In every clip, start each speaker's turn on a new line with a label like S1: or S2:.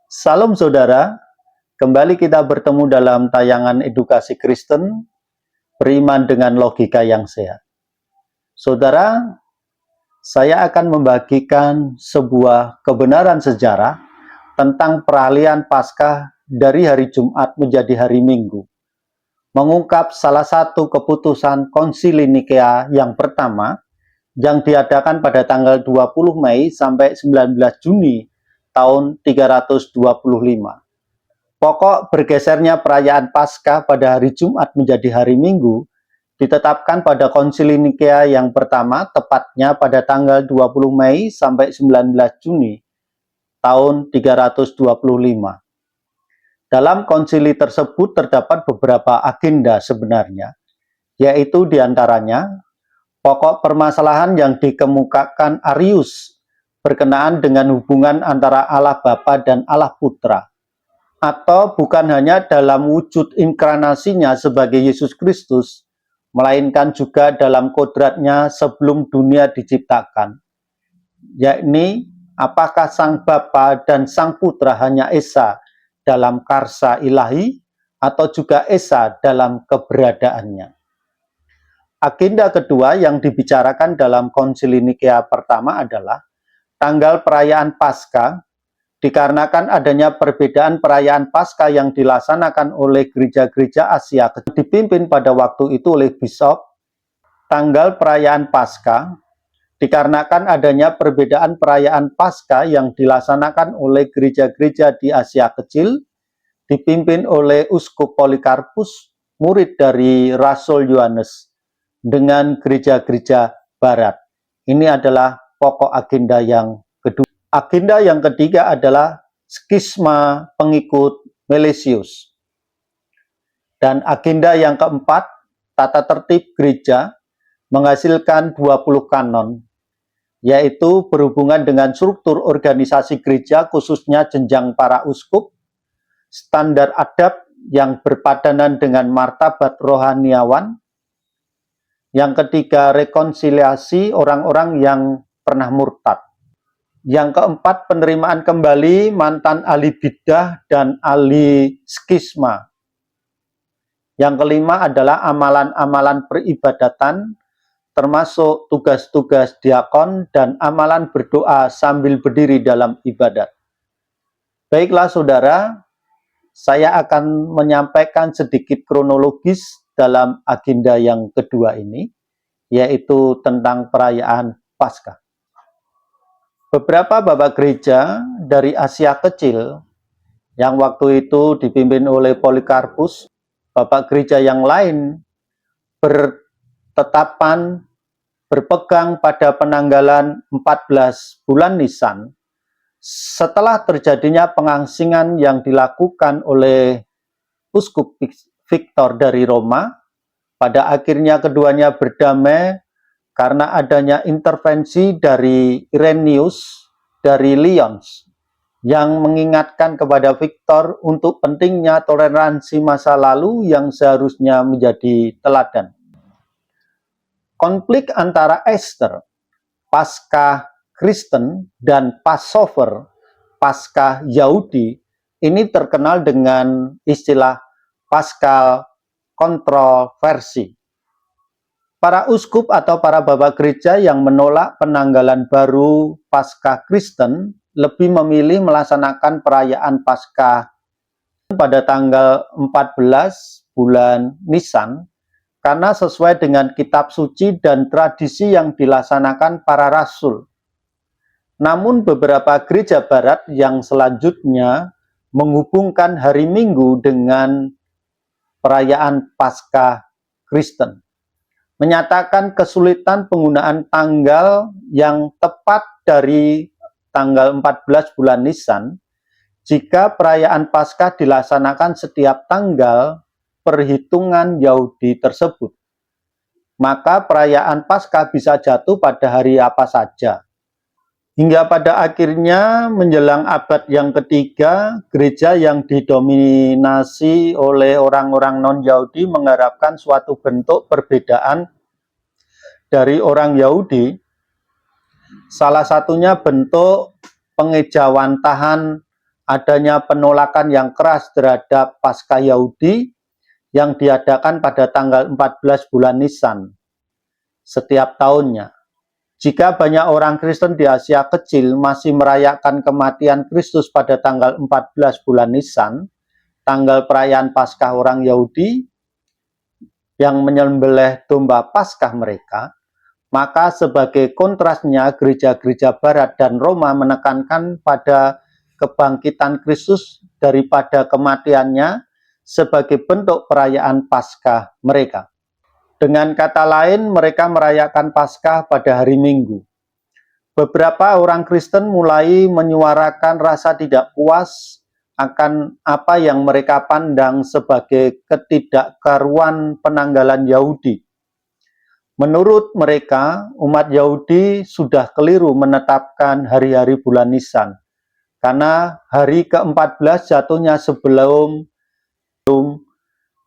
S1: Salam saudara, kembali kita bertemu dalam tayangan edukasi Kristen, beriman dengan logika yang sehat. Saudara, saya akan membagikan sebuah kebenaran sejarah tentang peralihan Paskah dari hari Jumat menjadi hari Minggu. Mengungkap salah satu keputusan Konsili Nikea yang pertama yang diadakan pada tanggal 20 Mei sampai 19 Juni tahun 325. Pokok bergesernya perayaan Paskah pada hari Jumat menjadi hari Minggu ditetapkan pada Konsili Nikea yang pertama, tepatnya pada tanggal 20 Mei sampai 19 Juni tahun 325. Dalam konsili tersebut terdapat beberapa agenda sebenarnya, yaitu diantaranya pokok permasalahan yang dikemukakan Arius berkenaan dengan hubungan antara Allah Bapa dan Allah Putra, atau bukan hanya dalam wujud inkarnasinya sebagai Yesus Kristus, melainkan juga dalam kodratnya sebelum dunia diciptakan, yakni apakah Sang Bapa dan Sang Putra hanya esa dalam karsa ilahi atau juga esa dalam keberadaannya. Agenda kedua yang dibicarakan dalam Konsili Nikea pertama adalah tanggal perayaan Paskah, dikarenakan adanya perbedaan perayaan Paskah yang dilaksanakan oleh gereja-gereja Asia dipimpin pada waktu itu oleh bishop. Tanggal perayaan Paskah dikarenakan adanya perbedaan perayaan Paskah yang dilaksanakan oleh gereja-gereja di Asia Kecil dipimpin oleh Uskup Polikarpus, murid dari Rasul Yohanes, dengan gereja-gereja Barat. Ini adalah pokok agenda yang kedua. Agenda yang ketiga adalah skisma pengikut Melesius. Dan agenda yang keempat, tata tertib gereja menghasilkan 20 kanon, yaitu berhubungan dengan struktur organisasi gereja, khususnya jenjang para uskup, standar adab yang berpadanan dengan martabat rohaniawan. Yang ketiga, rekonsiliasi orang-orang yang pernah murtad. Yang keempat, penerimaan kembali mantan ahli bidah dan ahli skisma. Yang kelima adalah amalan-amalan peribadatan, termasuk tugas-tugas diakon dan amalan berdoa sambil berdiri dalam ibadat. Baiklah saudara, saya akan menyampaikan sedikit kronologis dalam agenda yang kedua ini, yaitu tentang perayaan Paskah. Beberapa bapak gereja dari Asia Kecil yang waktu itu dipimpin oleh Polikarpus, bapak gereja yang lain berpegang pada penanggalan 14 bulan Nisan setelah terjadinya pengasingan yang dilakukan oleh Uskup Victor dari Roma. Pada akhirnya keduanya berdamai karena adanya intervensi dari Irenaeus dari Lyons yang mengingatkan kepada Victor untuk pentingnya toleransi masa lalu yang seharusnya menjadi teladan. Konflik antara Easter, Paskah Kristen, dan Passover, Paskah Yahudi, ini terkenal dengan istilah Paschal kontroversi. Para uskup atau para bapak gereja yang menolak penanggalan baru Paskah Kristen lebih memilih melaksanakan perayaan Paskah pada tanggal 14 bulan Nisan karena sesuai dengan kitab suci dan tradisi yang dilaksanakan para rasul. Namun beberapa gereja barat yang selanjutnya menghubungkan hari Minggu dengan perayaan Paskah Kristen, menyatakan kesulitan penggunaan tanggal yang tepat dari tanggal 14 bulan Nisan jika perayaan Paskah dilaksanakan setiap tanggal perhitungan Yahudi tersebut. Maka perayaan Paskah bisa jatuh pada hari apa saja. Hingga pada akhirnya menjelang abad yang ketiga, gereja yang didominasi oleh orang-orang non-Yahudi mengharapkan suatu bentuk perbedaan dari orang Yahudi. Salah satunya bentuk pengejawantahan adanya penolakan yang keras terhadap Paskah Yahudi yang diadakan pada tanggal 14 bulan Nisan setiap tahunnya. Jika banyak orang Kristen di Asia Kecil masih merayakan kematian Kristus pada tanggal 14 bulan Nisan, tanggal perayaan Paskah orang Yahudi yang menyembelih domba Paskah mereka, maka sebagai kontrasnya gereja-gereja Barat dan Roma menekankan pada kebangkitan Kristus daripada kematiannya sebagai bentuk perayaan Paskah mereka. Dengan kata lain, mereka merayakan Paskah pada hari Minggu. Beberapa orang Kristen mulai menyuarakan rasa tidak puas akan apa yang mereka pandang sebagai ketidakkaruan penanggalan Yahudi. Menurut mereka, umat Yahudi sudah keliru menetapkan hari-hari bulan Nisan, karena hari ke-14 jatuhnya sebelum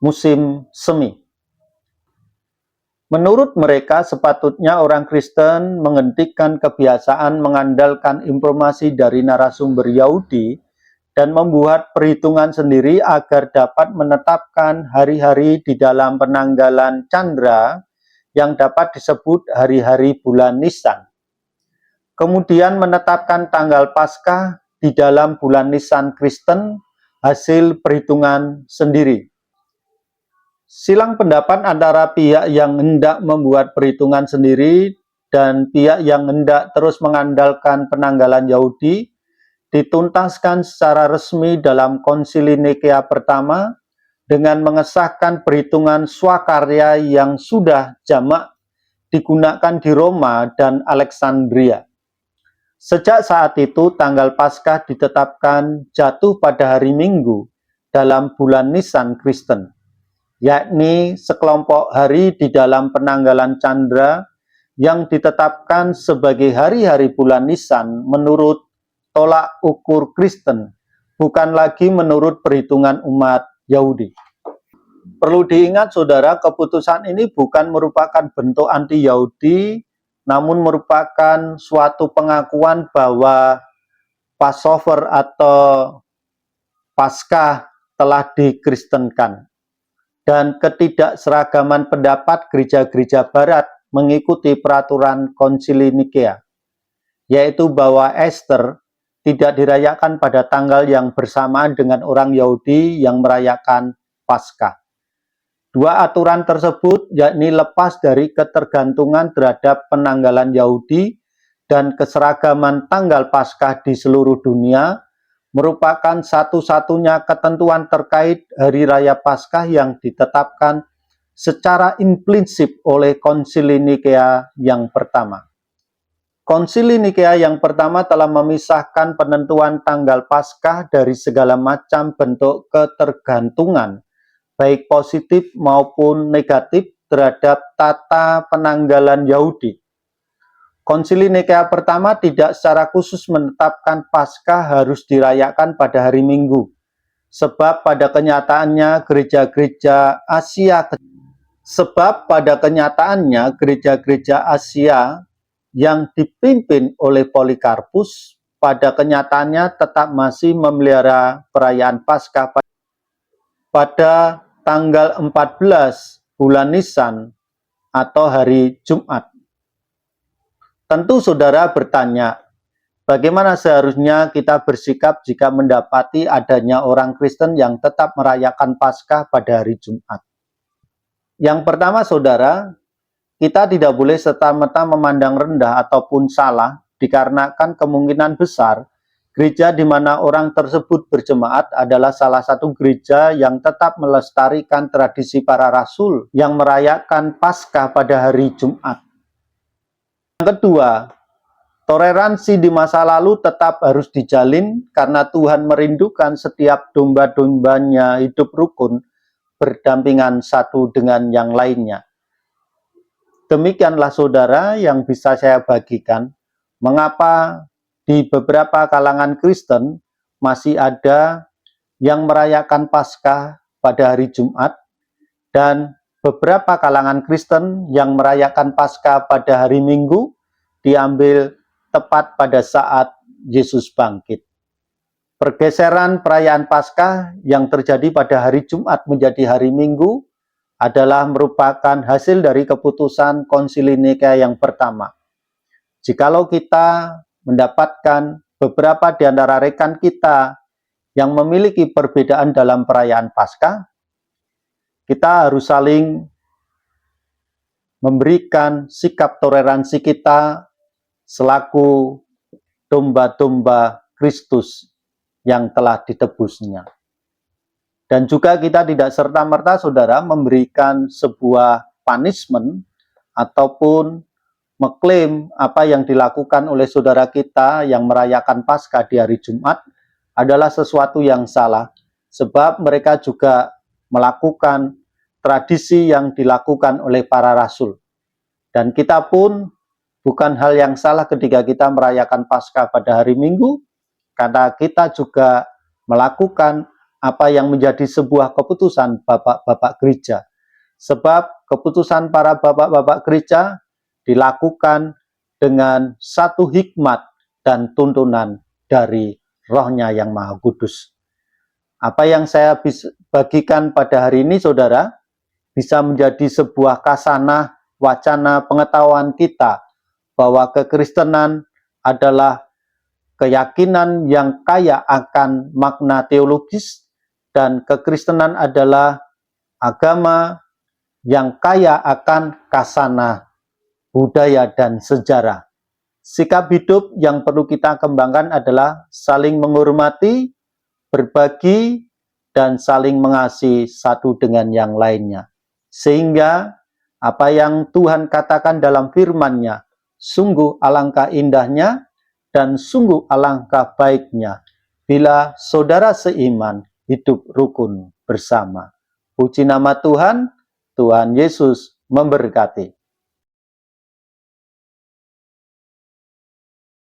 S1: musim semi. Menurut mereka, sepatutnya orang Kristen menghentikan kebiasaan mengandalkan informasi dari narasumber Yahudi dan membuat perhitungan sendiri agar dapat menetapkan hari-hari di dalam penanggalan Chandra yang dapat disebut hari-hari bulan Nisan. Kemudian menetapkan tanggal Paskah di dalam bulan Nisan Kristen hasil perhitungan sendiri. Silang pendapat antara pihak yang hendak membuat perhitungan sendiri dan pihak yang hendak terus mengandalkan penanggalan Yahudi dituntaskan secara resmi dalam Konsili Nikea pertama dengan mengesahkan perhitungan swakarya yang sudah jamak digunakan di Roma dan Alexandria. Sejak saat itu, tanggal Paskah ditetapkan jatuh pada hari Minggu dalam bulan Nisan Kristen, yakni sekelompok hari di dalam penanggalan Chandra yang ditetapkan sebagai hari-hari bulan Nisan menurut tolak ukur Kristen, bukan lagi menurut perhitungan umat Yahudi. Perlu diingat saudara, keputusan ini bukan merupakan bentuk anti-Yahudi, namun merupakan suatu pengakuan bahwa Passover atau Paskah telah dikristenkan. Dan ketidakseragaman pendapat gereja-gereja Barat mengikuti peraturan Konsili Nikea, yaitu bahwa Easter tidak dirayakan pada tanggal yang bersamaan dengan orang Yahudi yang merayakan Paskah. Dua aturan tersebut, yakni lepas dari ketergantungan terhadap penanggalan Yahudi dan keseragaman tanggal Paskah di seluruh dunia, merupakan satu-satunya ketentuan terkait Hari Raya Paskah yang ditetapkan secara implisit oleh Konsili Nikea yang pertama. Konsili Nikea yang pertama telah memisahkan penentuan tanggal Paskah dari segala macam bentuk ketergantungan, baik positif maupun negatif, terhadap tata penanggalan Yahudi. Konsili Nikea pertama tidak secara khusus menetapkan Paskah harus dirayakan pada hari Minggu, sebab pada kenyataannya gereja-gereja Asia yang dipimpin oleh Polikarpus pada kenyataannya tetap masih memelihara perayaan Paskah pada tanggal 14 bulan Nisan atau hari Jumat. Tentu saudara bertanya, bagaimana seharusnya kita bersikap jika mendapati adanya orang Kristen yang tetap merayakan Paskah pada hari Jumat? Yang pertama saudara, kita tidak boleh serta-merta memandang rendah ataupun salah dikarenakan kemungkinan besar gereja di mana orang tersebut berjemaat adalah salah satu gereja yang tetap melestarikan tradisi para rasul yang merayakan Paskah pada hari Jumat. Yang kedua, toleransi di masa lalu tetap harus dijalin karena Tuhan merindukan setiap domba-dombanya hidup rukun berdampingan satu dengan yang lainnya. Demikianlah saudara yang bisa saya bagikan, mengapa di beberapa kalangan Kristen masih ada yang merayakan Paskah pada hari Jumat, dan beberapa kalangan Kristen yang merayakan Paskah pada hari Minggu diambil tepat pada saat Yesus bangkit. Pergeseran perayaan Paskah yang terjadi pada hari Jumat menjadi hari Minggu adalah merupakan hasil dari keputusan Konsili Nikea yang pertama. Jikalau kita mendapatkan beberapa di antara rekan kita yang memiliki perbedaan dalam perayaan Paskah, kita harus saling memberikan sikap toleransi kita selaku domba-domba Kristus yang telah ditebusnya. Dan juga kita tidak serta-merta, saudara, memberikan sebuah punishment ataupun mengklaim apa yang dilakukan oleh saudara kita yang merayakan Paskah di hari Jumat adalah sesuatu yang salah. Sebab mereka juga melakukan tradisi yang dilakukan oleh para rasul. Dan kita pun bukan hal yang salah ketika kita merayakan Paskah pada hari Minggu, karena kita juga melakukan apa yang menjadi sebuah keputusan bapak-bapak gereja. Sebab keputusan para bapak-bapak gereja dilakukan dengan satu hikmat dan tuntunan dari Roh-Nya yang Maha Kudus. Apa yang saya bagikan pada hari ini, saudara, bisa menjadi sebuah kasanah, wacana, pengetahuan kita bahwa kekristenan adalah keyakinan yang kaya akan makna teologis, dan kekristenan adalah agama yang kaya akan kasanah, budaya, dan sejarah. Sikap hidup yang perlu kita kembangkan adalah saling menghormati, berbagi, dan saling mengasihi satu dengan yang lainnya. Sehingga apa yang Tuhan katakan dalam firman-Nya, sungguh alangkah indahnya dan sungguh alangkah baiknya bila saudara seiman hidup rukun bersama. Puji nama Tuhan, Tuhan Yesus memberkati.